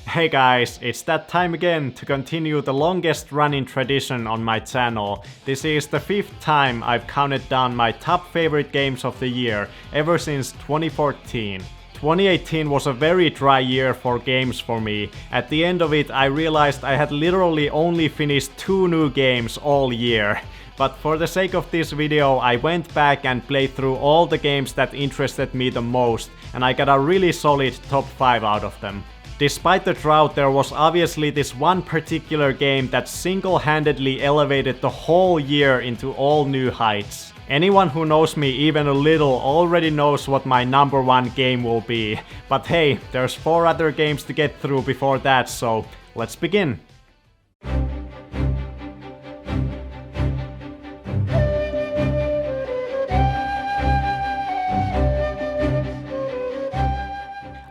Hey guys, it's that time again to continue the longest running tradition on my channel. This is the 5th time I've counted down my top favorite games of the year, ever since 2014. 2018 was a very dry year for games for me. At the end of it, I realized I had literally only finished 2 new games all year. But for the sake of this video, I went back and played through all the games that interested me the most, and I got a really solid top 5 out of them. Despite the drought, there was obviously this one particular game that single-handedly elevated the whole year into all new heights. Anyone who knows me even a little already knows what my number 1 game will be. But hey, there's 4 other games to get through before that, so let's begin.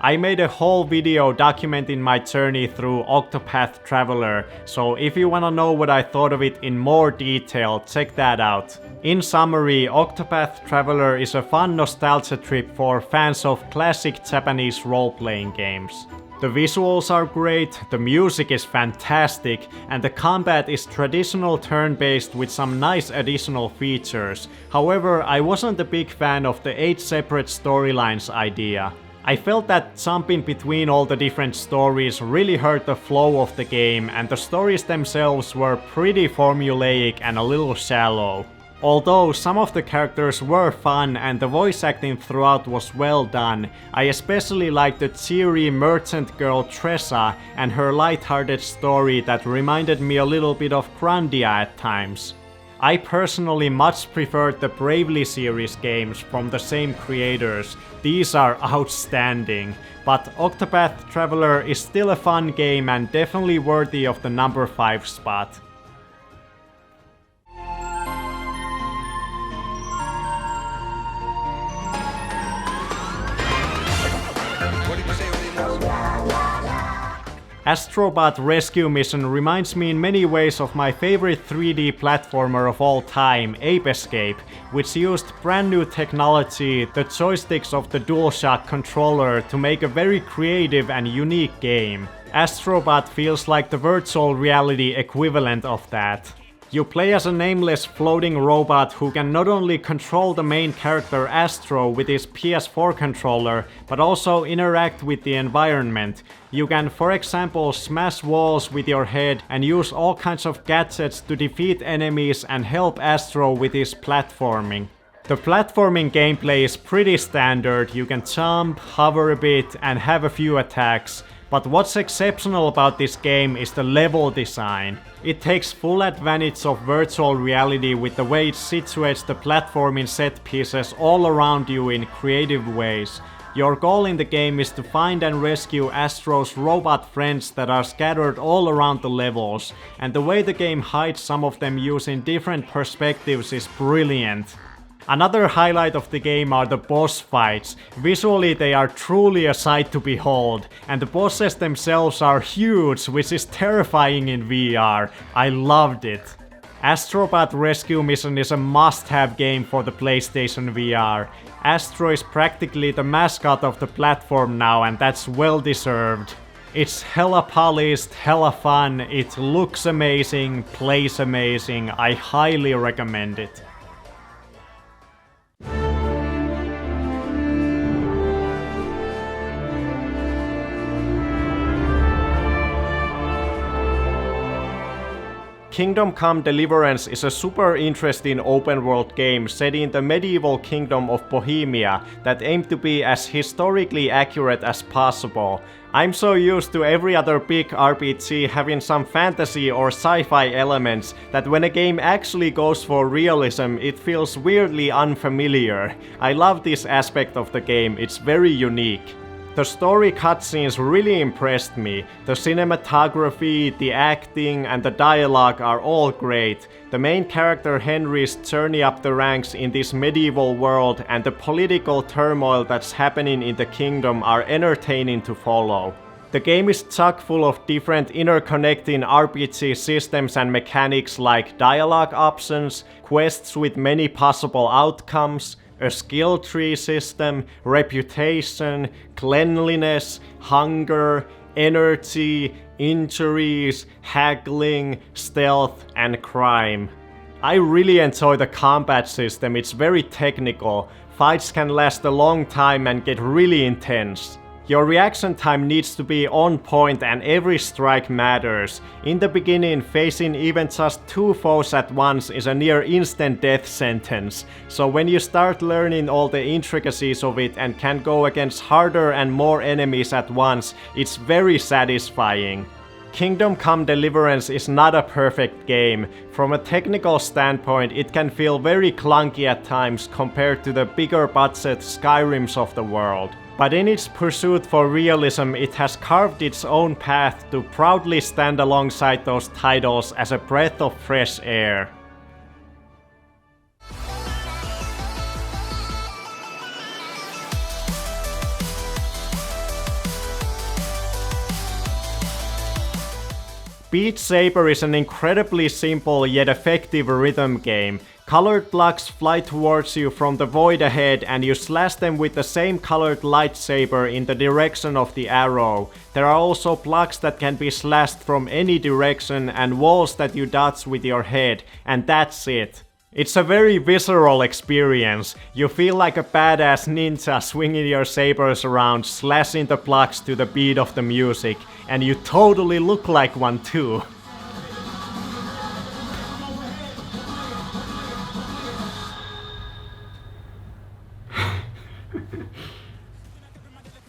I made a whole video documenting my journey through Octopus Traveler, so if you wanna know what I thought of it in more detail, check that out. In summary, Octopus Traveler is a fun nostalgia trip for fans of classic Japanese role-playing games. The visuals are great, the music is fantastic, and the combat is traditional turn-based with some nice additional features. However, I wasn't a big fan of the 8 separate storylines idea. I felt that jumping between all the different stories really hurt the flow of the game, and the stories themselves were pretty formulaic and a little shallow. Although some of the characters were fun and the voice acting throughout was well done, I especially liked the cheery merchant girl Tressa and her light-hearted story that reminded me a little bit of Grandia at times. I personally much preferred the Bravely series games from the same creators. These are outstanding, but Octopus Traveler is still a fun game and definitely worthy of the number 5 spot. Astrobot Rescue Mission reminds me in many ways of my favorite 3D platformer of all time, Ape Escape, which used brand new technology, the joysticks of the DualShock controller, to make a very creative and unique game. Astrobot feels like the virtual reality equivalent of that. You play as a nameless floating robot who can not only control the main character Astro with his PS4 controller, but also interact with the environment. You can, for example, smash walls with your head and use all kinds of gadgets to defeat enemies and help Astro with his platforming. The platforming gameplay is pretty standard. You can jump, hover a bit, and have a few attacks. But what's exceptional about this game is the level design. It takes full advantage of virtual reality with the way it situates the platforming set pieces all around you in creative ways. Your goal in the game is to find and rescue Astro's robot friends that are scattered all around the levels, and the way the game hides some of them using different perspectives is brilliant. Another highlight of the game are the boss fights. Visually they are truly a sight to behold, and the bosses themselves are huge, which is terrifying in VR. I loved it. Astrobot Rescue Mission is a must-have game for the PlayStation VR. Astro is practically the mascot of the platform now, and that's well deserved. It's hella polished, hella fun, it looks amazing, plays amazing, I highly recommend it. Kingdom Come Deliverance is a super interesting open-world game set in the medieval kingdom of Bohemia that aimed to be as historically accurate as possible. I'm so used to every other big RPG having some fantasy or sci-fi elements that when a game actually goes for realism, it feels weirdly unfamiliar. I love this aspect of the game, it's very unique. The story cutscenes really impressed me. The cinematography, the acting, and the dialogue are all great. The main character Henry's journey up the ranks in this medieval world and the political turmoil that's happening in the kingdom are entertaining to follow. The game is chock full of different interconnecting RPG systems and mechanics like dialogue options, quests with many possible outcomes, a skill tree system, reputation, cleanliness, hunger, energy, injuries, haggling, stealth, and crime. I really enjoy the combat system, it's very technical. Fights can last a long time and get really intense. Your reaction time needs to be on point and every strike matters. In the beginning, facing even just 2 foes at once is a near instant death sentence. So when you start learning all the intricacies of it and can go against harder and more enemies at once, it's very satisfying. Kingdom Come Deliverance is not a perfect game. From a technical standpoint, it can feel very clunky at times compared to the bigger budget Skyrims of the world. But in its pursuit for realism, it has carved its own path to proudly stand alongside those titles as a breath of fresh air. Beat Saber is an incredibly simple yet effective rhythm game. Colored blocks fly towards you from the void ahead and you slash them with the same colored lightsaber in the direction of the arrow. There are also blocks that can be slashed from any direction and walls that you dodge with your head, and that's it. It's a very visceral experience. You feel like a badass ninja swinging your sabers around, slashing the blocks to the beat of the music, and you totally look like one too.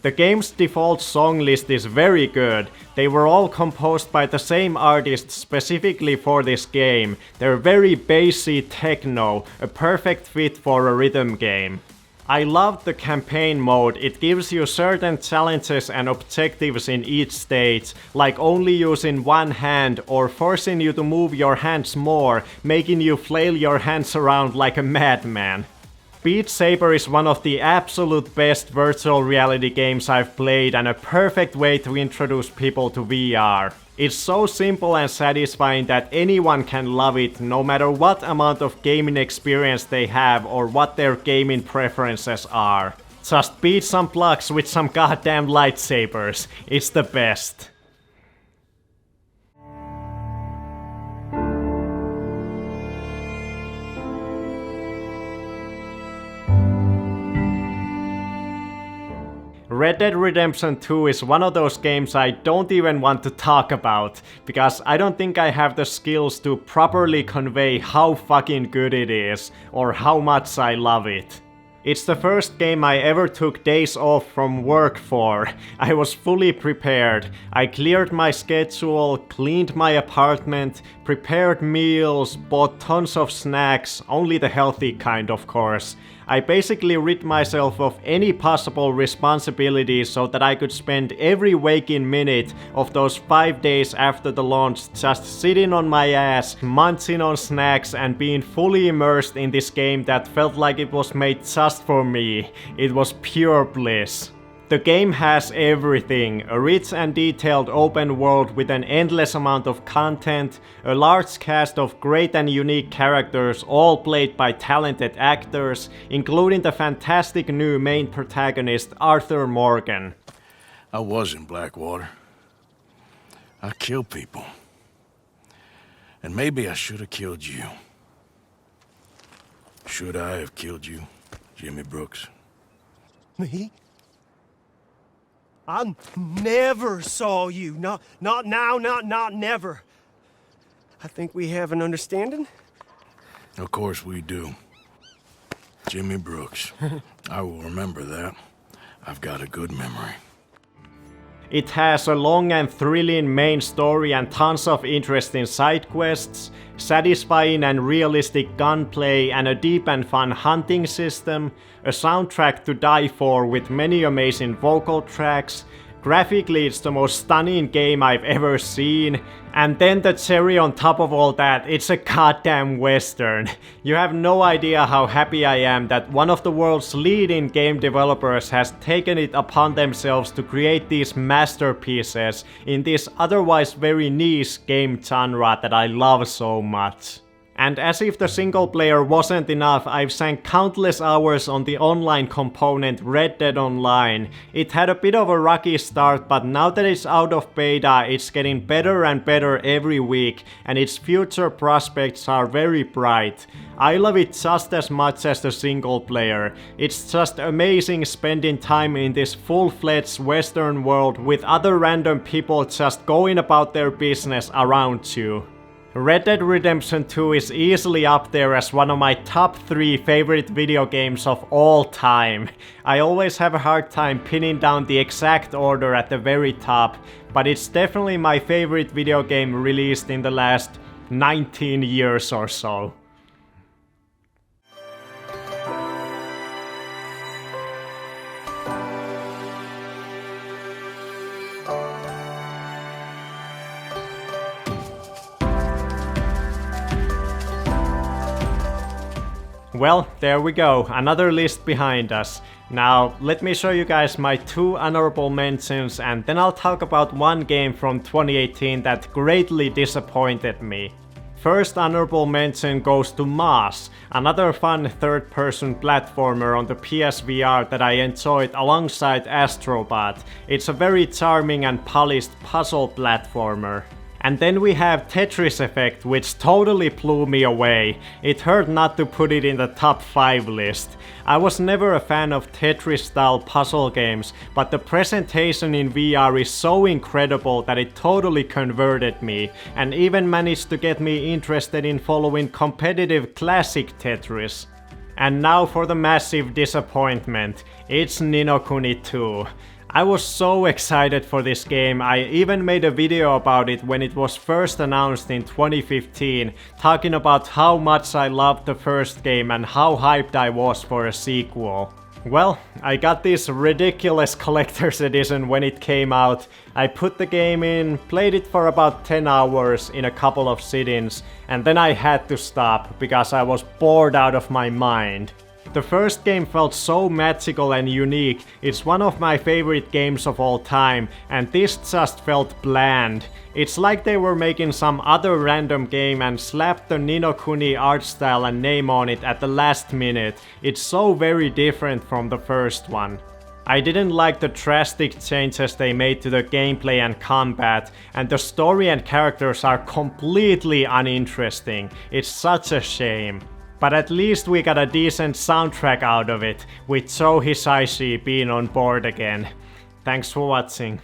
The game's default song list is very good. They were all composed by the same artist specifically for this game. They're very bassy techno, a perfect fit for a rhythm game. I loved the campaign mode. It gives you certain challenges and objectives in each stage, like only using one hand or forcing you to move your hands more, making you flail your hands around like a madman. Beat Saber is one of the absolute best virtual reality games I've played and a perfect way to introduce people to VR. It's so simple and satisfying that anyone can love it, no matter what amount of gaming experience they have or what their gaming preferences are. Just beat some blocks with some goddamn lightsabers. It's the best. Red Dead Redemption 2 is one of those games I don't even want to talk about, because I don't think I have the skills to properly convey how fucking good it is, or how much I love it. It's the first game I ever took days off from work for. I was fully prepared. I cleared my schedule, cleaned my apartment, prepared meals, bought tons of snacks, only the healthy kind of course. I basically rid myself of any possible responsibilities so that I could spend every waking minute of those 5 days after the launch just sitting on my ass, munching on snacks and being fully immersed in this game that felt like it was made just for me. It was pure bliss. The game has everything, a rich and detailed open world with an endless amount of content, a large cast of great and unique characters all played by talented actors, including the fantastic new main protagonist Arthur Morgan. I was in Blackwater. I killed people. And maybe I should have killed you. Should I have killed you, Jimmy Brooks? Me? I never saw you. Not now, not never. I think we have an understanding. Of course we do. Jimmy Brooks. I will remember that. I've got a good memory. It has a long and thrilling main story and tons of interesting side quests, satisfying and realistic gunplay and a deep and fun hunting system, a soundtrack to die for with many amazing vocal tracks. Graphically, it's the most stunning game I've ever seen. And then the cherry on top of all that, it's a goddamn western. You have no idea how happy I am that one of the world's leading game developers has taken it upon themselves to create these masterpieces in this otherwise very niche game genre that I love so much. And as if the single player wasn't enough, I've sank countless hours on the online component Red Dead Online. It had a bit of a rocky start, but now that it's out of beta, it's getting better and better every week, and its future prospects are very bright. I love it just as much as the single player. It's just amazing spending time in this full-fledged Western world with other random people just going about their business around you. Red Dead Redemption 2 is easily up there as one of my top 3 favorite video games of all time. I always have a hard time pinning down the exact order at the very top, but it's definitely my favorite video game released in the last 19 years or so. Well, there we go, another list behind us. Now, let me show you guys my 2 honorable mentions, and then I'll talk about one game from 2018 that greatly disappointed me. First honorable mention goes to Moss, another fun third-person platformer on the PSVR that I enjoyed alongside Astrobot. It's a very charming and polished puzzle platformer. And then we have Tetris Effect, which totally blew me away. It hurt not to put it in the top 5 list. I was never a fan of Tetris-style puzzle games, but the presentation in VR is so incredible that it totally converted me, and even managed to get me interested in following competitive classic Tetris. And now for the massive disappointment. It's Ni no Kuni 2. I was so excited for this game. I even made a video about it when it was first announced in 2015, talking about how much I loved the first game and how hyped I was for a sequel. Well, I got this ridiculous collector's edition when it came out. I put the game in, played it for about 10 hours in a couple of sittings, and then I had to stop because I was bored out of my mind. The first game felt so magical and unique. It's one of my favorite games of all time, and this just felt bland. It's like they were making some other random game and slapped the Ni no Kuni art style and name on it at the last minute. It's so very different from the first one. I didn't like the drastic changes they made to the gameplay and combat, and the story and characters are completely uninteresting. It's such a shame. But at least we got a decent soundtrack out of it, with Joe Hisaishi being on board again. Thanks for watching.